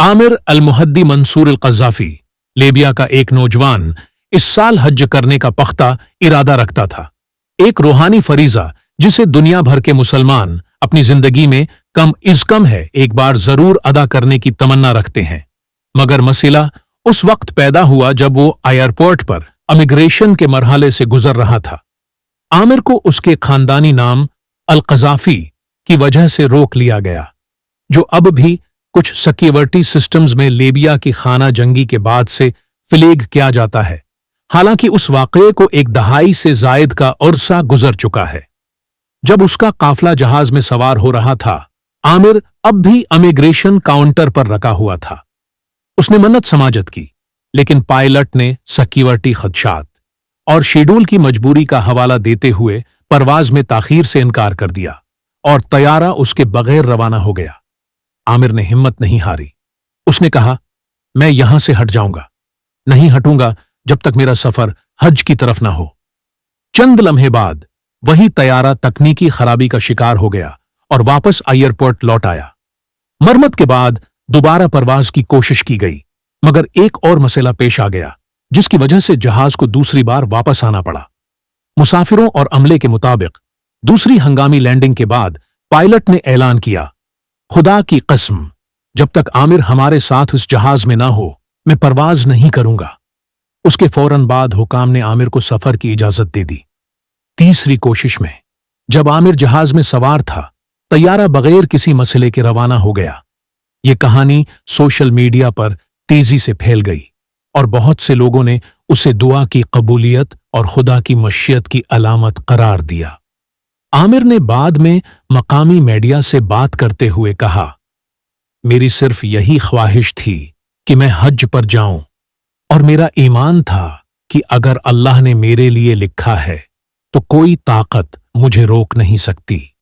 Aamir अल-मुहद्दी Mansoor अल-क़ज़्ज़ाफ़ी Libya का एक नौजवान इस साल हज करने का पख्ता इरादा रखता था। एक रूहानी फरीजा जिसे दुनिया भर के मुसलमान अपनी जिंदगी में कम इज़ कम है एक बार जरूर अदा करने की तमन्ना रखते हैं। मगर मसला उस वक्त पैदा हुआ जब वो एयरपोर्ट पर इमिग्रेशन के मरहले से गुजर रहा था। आमिर को उसके खानदानी नाम अल-क़ज़्ज़ाफ़ी की वजह से रोक लिया गया, जो अब भी कुछ सिक्योरिटी सिस्टम्स में लीबिया की खाना जंगी के बाद से फ्लैग किया जाता है। हालांकि उस वाक़ये को एक दहाई से जायद का अरसा गुजर चुका है। जब उसका काफिला जहाज में सवार हो रहा था, आमिर अब भी इमिग्रेशन काउंटर पर रखा हुआ था। उसने मन्नत समाजत की, लेकिन पायलट ने सिक्योरिटी खदशात और शेड्यूल की मजबूरी का हवाला देते हुए परवाज में ताखीर से इनकार कर दिया और तैयारा उसके बगैर रवाना हो गया। आमिर ने हिम्मत नहीं हारी। उसने कहा, मैं यहां से हट जाऊंगा, नहीं हटूंगा जब तक मेरा सफर हज की तरफ ना हो। चंद लम्हे बाद वही तैयारा तकनीकी खराबी का शिकार हो गया और वापस एयरपोर्ट लौट आया। मरम्मत के बाद दोबारा परवाज की कोशिश की गई, मगर एक और मसला पेश आ गया जिसकी वजह से जहाज को दूसरी बार वापस आना पड़ा। मुसाफिरों और अमले के मुताबिक दूसरी हंगामी लैंडिंग के बाद पायलट ने ऐलान किया, खुदा की कसम, जब तक आमिर हमारे साथ उस जहाज में ना हो मैं परवाज नहीं करूंगा। उसके फौरन बाद हुकाम ने आमिर को सफर की इजाजत दे दी। तीसरी कोशिश में जब आमिर जहाज में सवार था, तैयारा बगैर किसी मसले के रवाना हो गया। ये कहानी सोशल मीडिया पर तेजी से फैल गई और बहुत से लोगों ने उसे दुआ की कबूलियत और खुदा की मशीयत की अलामत करार दिया। आमिर ने बाद में मकामी मीडिया से बात करते हुए कहा, मेरी सिर्फ यही ख्वाहिश थी कि मैं हज पर जाऊं और मेरा ईमान था कि अगर अल्लाह ने मेरे लिए लिखा है तो कोई ताकत मुझे रोक नहीं सकती।